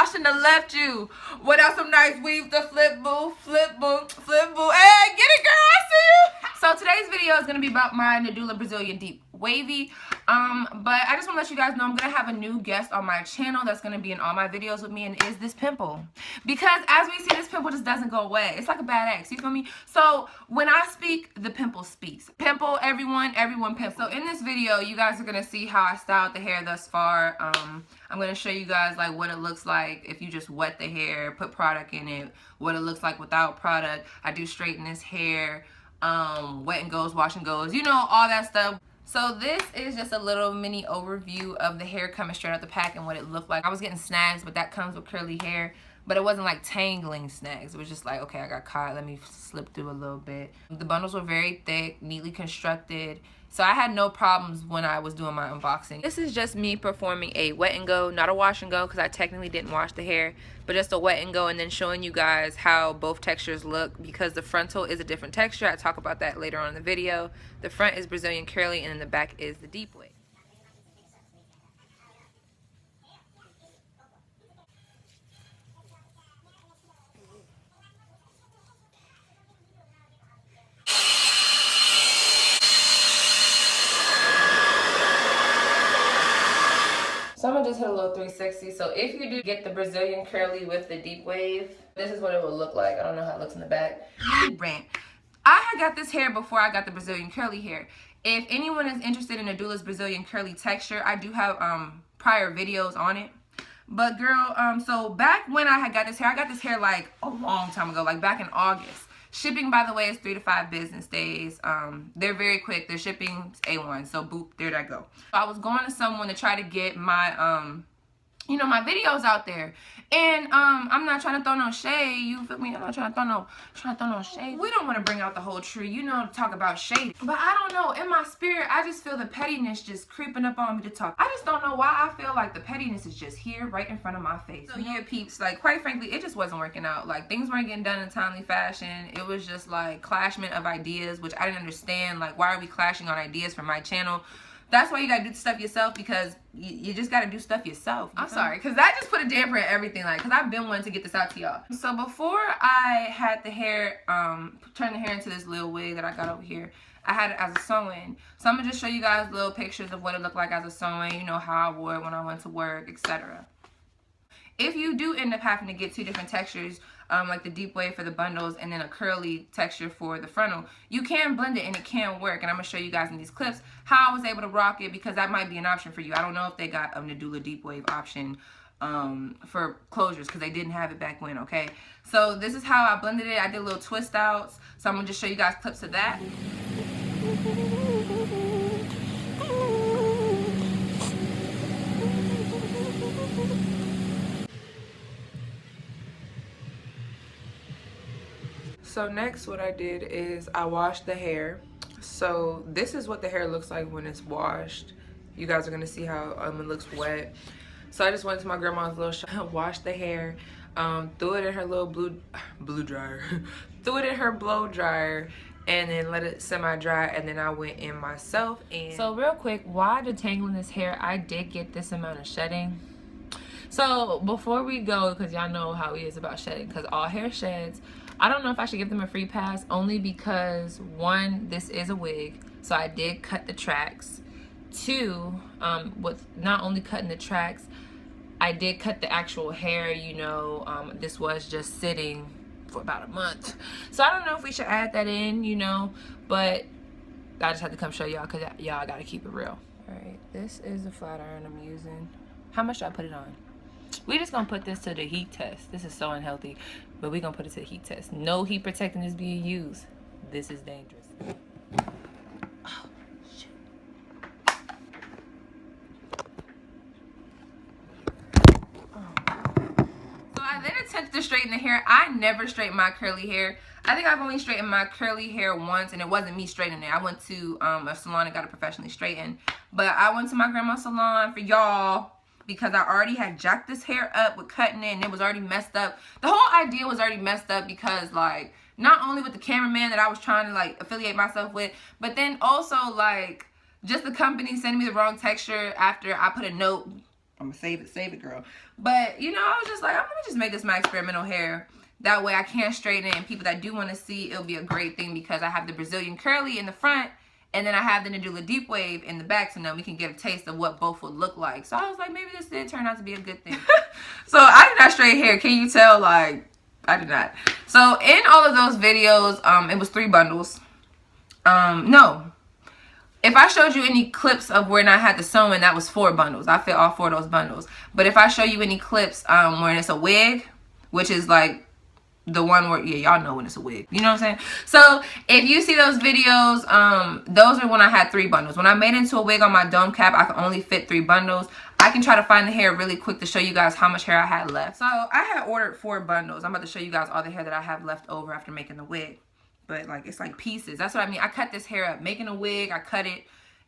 I shouldn't have left you without some nice weave to flip boo, flip boo, flip boo. Hey, get it, girl, I see you. So today's video is going to be about my Nadula Brazilian Deep Wavy. But I just want to let you guys know I'm going to have a new guest on my channel that's going to be in all my videos with me, and is this pimple. Because as we see, this pimple just doesn't go away. It's like a bad ex, you feel me? So when I speak, the pimple speaks. Pimple, everyone pimple. So in this video, you guys are going to see how I styled the hair thus far. I'm going to show you guys like what it looks like if you just wet the hair, put product in it, what it looks like without product. I do straighten this hair, wet and goes, wash and goes, you know, all that stuff. So this is just a little mini overview of the hair coming straight out the pack and what it looked like. I was getting snags, but that comes with curly hair. But it wasn't like tangling snags. It was just like, okay, I got caught. Let me slip through a little bit. The bundles were very thick, neatly constructed. So I had no problems when I was doing my unboxing. This is just me performing a wet and go, not a wash and go, because I technically didn't wash the hair, but just a wet and go, and then showing you guys how both textures look, because the frontal is a different texture. I talk about that later on in the video. The front is Brazilian curly, and then the back is the deep wave. So I'm gonna just hit a little 360. So if you do get the Brazilian curly with the deep wave, this is what it will look like. I don't know how it looks in the back. Brand. I had got this hair before I got the Brazilian curly hair. If anyone is interested in Nadula's Brazilian curly texture, I do have prior videos on it. But girl, so back when I had got this hair, I got this hair like a long time ago, like back in August. Shipping, by the way, is 3 to 5 business days. They're very quick. Their shipping's A1. So, boop, there I go. I was going to someone to try to get my, you know, my videos out there. And I'm not trying to throw no shade. You feel me? I'm not trying to throw no shade. We don't want to bring out the whole tree, you know, to talk about shade. But I don't know. In my spirit, I just feel the pettiness just creeping up on me to talk. I just don't know why I feel like the pettiness is just here right in front of my face. So yeah, peeps, like quite frankly, it just wasn't working out. Like things weren't getting done in a timely fashion. It was just like clashment of ideas, which I didn't understand. Like, why are we clashing on ideas for my channel? That's why you gotta do stuff yourself, because you just gotta do stuff yourself. I'm sorry, because that just put a damper in everything, like, because I've been wanting to get this out to y'all. So before I had the hair, turn the hair into this little wig that I got over here, I had it as a sew-in. So I'm gonna just show you guys little pictures of what it looked like as a sew-in, you know, how I wore it when I went to work, etc. If you do end up having to get 2 different textures, like the deep wave for the bundles and then a curly texture for the frontal, you can blend it and it can work. And I'm going to show you guys in these clips how I was able to rock it, because that might be an option for you. I don't know if they got a Nadula deep wave option for closures, because they didn't have it back when, okay? So this is how I blended it. I did little twist outs. So I'm going to just show you guys clips of that. So next what I did is I washed the hair. So this is what the hair looks like when it's washed. You guys are gonna see how it looks wet. So I just went to my grandma's little shop, washed the hair, threw it in her little blow dryer, threw it in her blow dryer, and then let it semi-dry, and then I went in myself. And so real quick, while detangling this hair, I did get this amount of shedding. So before we go, because y'all know how he is about shedding, because all hair sheds. I don't know if I should give them a free pass, only because 1, this is a wig, so I did cut the tracks. 2, with not only cutting the tracks, I did cut the actual hair, you know. This was just sitting for about a month. So I don't know if we should add that in, you know, but I just had to come show y'all, because y'all gotta keep it real. Alright, this is the flat iron I'm using. How much do I put it on? We just gonna put this to the heat test. This is so unhealthy, but we gonna put it to the heat test. No heat protectant is being used. This is dangerous. Oh, shit. Oh. So I then attempted to straighten the hair. I never straighten my curly hair. I think I've only straightened my curly hair once, and it wasn't me straightening it. I went to a salon and got it professionally straightened. But I went to my grandma's salon for y'all, because I already had jacked this hair up with cutting it, and it was already messed up. The whole idea was already messed up, because like, not only with the cameraman that I was trying to like affiliate myself with, but then also like just the company sending me the wrong texture after I put a note I'm gonna save it, girl. But, you know, I was just like, I'm gonna just make this my experimental hair. That way I can straighten it, and people that do want to see, it'll be a great thing because I have the Brazilian curly in the front, and then I have the Nadula deep wave in the back, so now we can get a taste of what both would look like. So I was like, maybe this did turn out to be a good thing. So I did not straight hair. Can you tell? Like, I did not. So in all of those videos, it was 3 bundles. No. If I showed you any clips of when I had the sewing, that was 4 bundles. I fit all 4 of those bundles. But if I show you any clips where it's a wig, which is like the one where, yeah, y'all know when it's a wig. You know what I'm saying? So if you see those videos, those are when I had 3 bundles. When I made into a wig on my dome cap, I could only fit 3 bundles. I can try to find the hair really quick to show you guys how much hair I had left. So I had ordered 4 bundles. I'm about to show you guys all the hair that I have left over after making the wig. But like, it's like pieces. That's what I mean. I cut this hair up. Making a wig, I cut it.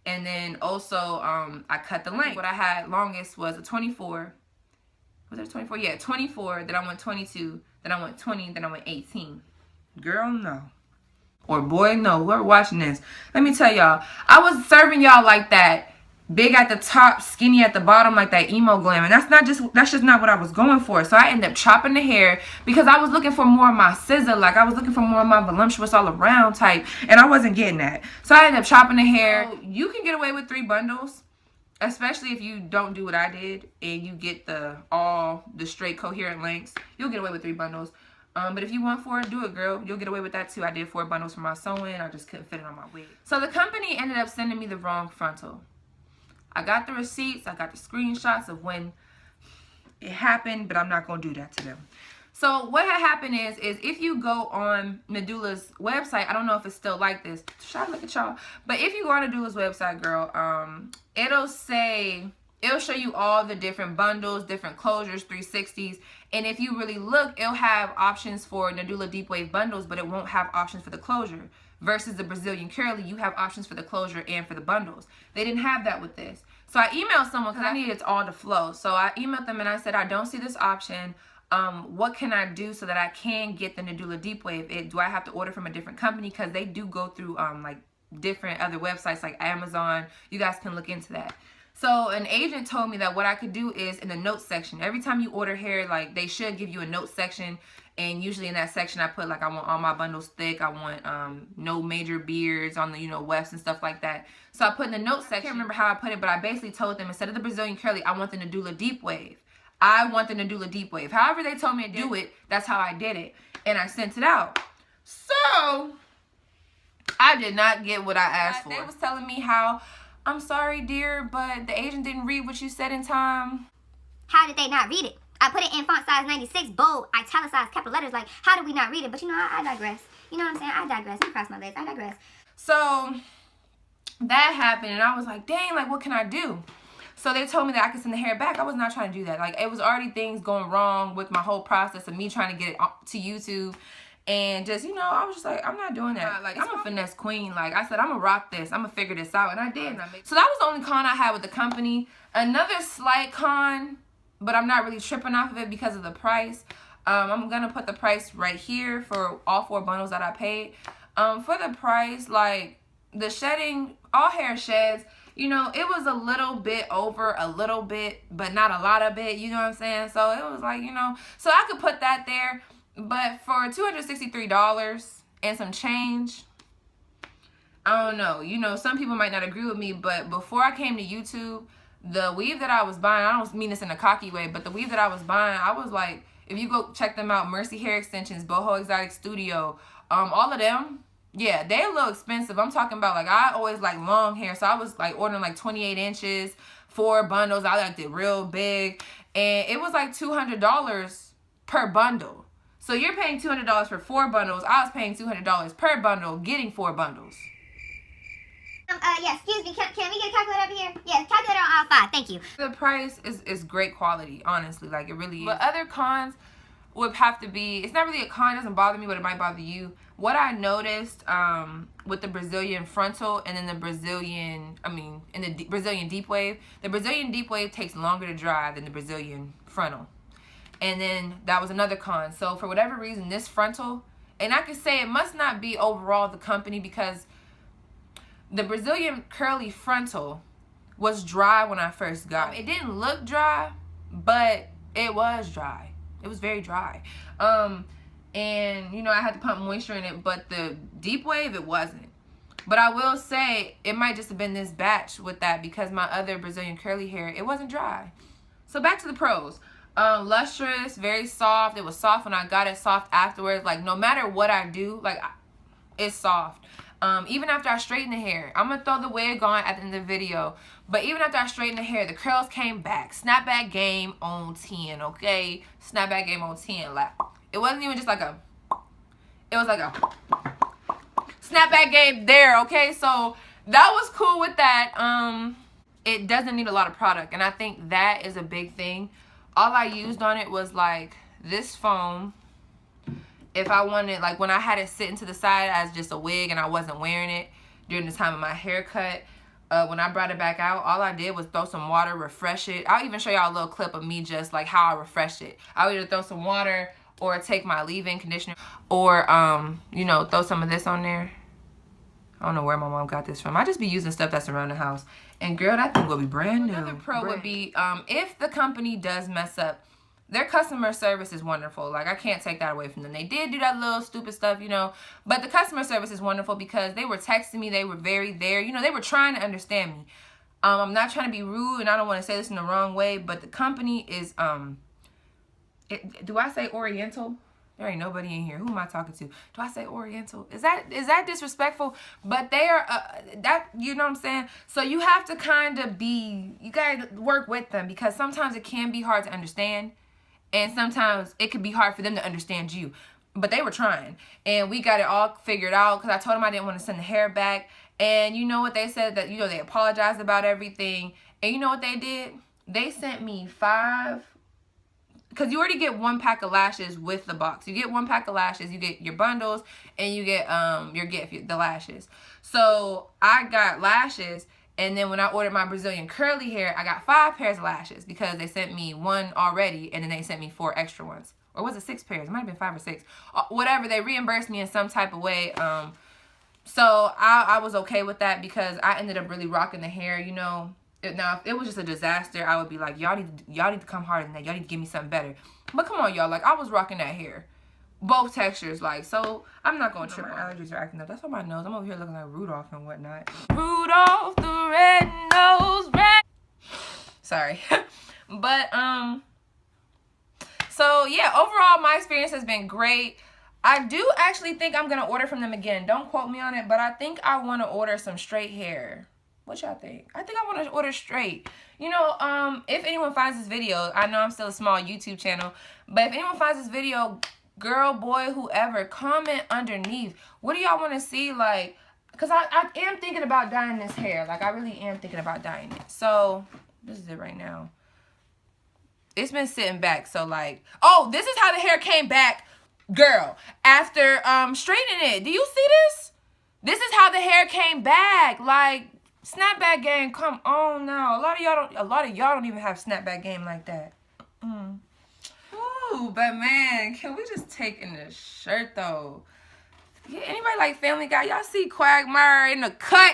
And then also, I cut the length. What I had longest was a 24. Was it a 24? Yeah, 24. Then I went 22. Then I went 20. Then I went 18. Girl, no. Or boy, no. Whoever watching this, let me tell y'all. I was serving y'all like that. Big at the top, skinny at the bottom, like that emo glam. And that's just not what I was going for. So I ended up chopping the hair because I was looking for more of my scissor. Like, I was looking for more of my voluptuous all around type. And I wasn't getting that. So I ended up chopping the hair. So you can get away with 3 bundles. Especially if you don't do what I did and you get the straight coherent lengths. You'll get away with 3 bundles. But if you want 4, do it, girl. You'll get away with that too. I did 4 bundles for my sewing. I just couldn't fit it on my wig. So the company ended up sending me the wrong frontal. I got the receipts, I got the screenshots of when it happened, but I'm not going to do that to them. So what had happened is if you go on Nadula's website, I don't know if it's still like this. Should I look at y'all? But if you go on Nadula's website, girl, it'll show you all the different bundles, different closures, 360s. And if you really look, it'll have options for Nadula deep wave bundles, but it won't have options for the closure. Versus the Brazilian curly, you have options for the closure and for the bundles. They didn't have that with this. So I emailed someone because I needed it all to flow. So I emailed them and I said, I don't see this option. What can I do so that I can get the Nadula deep wave? Do I have to order from a different company? Because they do go through like different other websites like Amazon. You guys can look into that. So an agent told me that what I could do is in the notes section. Every time you order hair, like, they should give you a notes section. And usually in that section, I put, like, I want all my bundles thick. I want no major beards on the, you know, wefts and stuff like that. So I put in the notes section. I can't remember how I put it, but I basically told them, instead of the Brazilian curly, I want the Nadula deep wave. I want the Nadula deep wave. However they told me to do it, that's how I did it. And I sent it out. So I did not get what I asked for. They was telling me how, I'm sorry, dear, but the agent didn't read what you said in time. How did they not read it? I put it in font size 96, bold, italicized, capital letters. Like, how did we not read it? But, you know, I digress. You know what I'm saying? I digress. I'm cross my legs. I digress. So that happened, and I was like, dang, like, what can I do? So they told me that I could send the hair back. I was not trying to do that. Like, it was already things going wrong with my whole process of me trying to get it to YouTube. And just, you know, I was just like, I'm not doing that. Like, I'm a finesse queen. Like, I said, I'm going to rock this. I'm going to figure this out. And I did. So that was the only con I had with the company. Another slight con, but I'm not really tripping off of it because of the price. I'm going to put the price right here for all 4 bundles that I paid. For the price, like, the shedding, all hair sheds, you know, it was a little bit over a little bit, but not a lot of it. You know what I'm saying? So it was like, you know, so I could put that there. But for $263 and some change, I don't know. You know, some people might not agree with me, but before I came to YouTube, the weave that I was buying, I don't mean this in a cocky way, but the weave that I was buying, I was like, if you go check them out, Mercy Hair Extensions, Boho Exotic Studio, all of them, yeah, they a little expensive. I'm talking about, like, I always like long hair, so I was like ordering like 28 inches, 4 bundles. I liked it real big, and it was like $200 per bundle. So you're paying $200 for 4 bundles. I was paying $200 per bundle, getting 4 bundles. Yeah, excuse me. Can we get a calculator over here? Yeah, calculator on aisle 5. Thank you. The price is great quality, honestly. Like, it really is. But other cons would have to be, it's not really a con, it doesn't bother me, but it might bother you. What I noticed with the Brazilian frontal and then the Brazilian, Brazilian deep wave, the Brazilian deep wave takes longer to dry than the Brazilian frontal. And then that was another con. So for whatever reason, this frontal, and I could say it must not be overall the company, because the Brazilian curly frontal, was dry when I first got it. It didn't look dry, but it was dry. It was very dry. And you know, I had to pump moisture in it, but the deep wave, it wasn't. But I will say it might just have been this batch with that, because my other Brazilian curly hair, it wasn't dry. So back to the pros. Lustrous, very soft. It was soft when I got it, soft afterwards. Like, no matter what I do, like, it's soft. Even after I straighten the hair, I'm gonna throw the wig on at the end of the video, but even after I straightened the hair, the curls came back. Snapback game on 10, okay? Snapback game on 10. Like, it wasn't even just like a, it was like a snapback game there, okay? So that was cool with that. It doesn't need a lot of product, and I think that is a big thing. All I used on it was like this foam. If I wanted, like when I had it sitting to the side as just a wig and I wasn't wearing it during the time of my haircut, when I brought it back out, all I did was throw some water, refresh it. I'll even show y'all a little clip of me just like how I refreshed it. I would either throw some water or take my leave-in conditioner, or you know, throw some of this on there. I don't know where my mom got this from. I just be using stuff that's around the house. And girl, that thing will be brand new. Another pro would be if the company does mess up, their customer service is wonderful. Like, I can't take that away from them. They did do that little stupid stuff, you know, but the customer service is wonderful because they were texting me. They were very there. You know, they were trying to understand me. I'm not trying to be rude, and I don't want to say this in the wrong way, but the company is, do I say Oriental? There ain't nobody in here. Who am I talking to? Do I say Oriental? Is that disrespectful? But they are, that, you know what I'm saying? So you have to kind of be, you got to work with them, because sometimes it can be hard to understand. And sometimes it could be hard for them to understand you. But they were trying. And we got it all figured out, because I told them I didn't want to send the hair back. And you know what they said? That, you know, they apologized about everything. And you know what they did? They sent me 5... because you already get 1 pack of lashes with the box. You get 1 pack of lashes, you get your bundles, and you get your gift, the lashes. So I got lashes, and then when I ordered my Brazilian curly hair, I got 5 pairs of lashes, because they sent me 1 already, and then they sent me 4 extra ones. Or was it 6 pairs? It might have been 5 or 6. Whatever, they reimbursed me in some type of way. So I was okay with that, because I ended up really rocking the hair, you know. Now, if it was just a disaster, I would be like, y'all need to come harder than that. Y'all need to give me something better. But come on, y'all. Like, I was rocking that hair. Both textures, like, so I'm not going to trip. My allergies are acting up. That's on my nose. I'm over here looking like Rudolph and whatnot. Rudolph the red-nosed rat. Sorry. But, so, yeah, overall, my experience has been great. I do actually think I'm going to order from them again. Don't quote me on it, but I think I want to order some straight hair. What y'all think? I think I want to order straight. You know, if anyone finds this video, I know I'm still a small YouTube channel, but if anyone finds this video, girl, boy, whoever, comment underneath. What do y'all want to see? Like, because I am thinking about dyeing this hair. Like, I really am thinking about dyeing it. So, this is it right now. It's been sitting back. So, like, oh, this is how the hair came back, girl, after straightening it. Do you see this? This is how the hair came back. Like, snapback game, come on now. A lot of y'all don't even have snapback game like that. Ooh, but man, can we just take in the shirt though? Yeah, anybody like Family Guy? Y'all see Quagmire in the cut?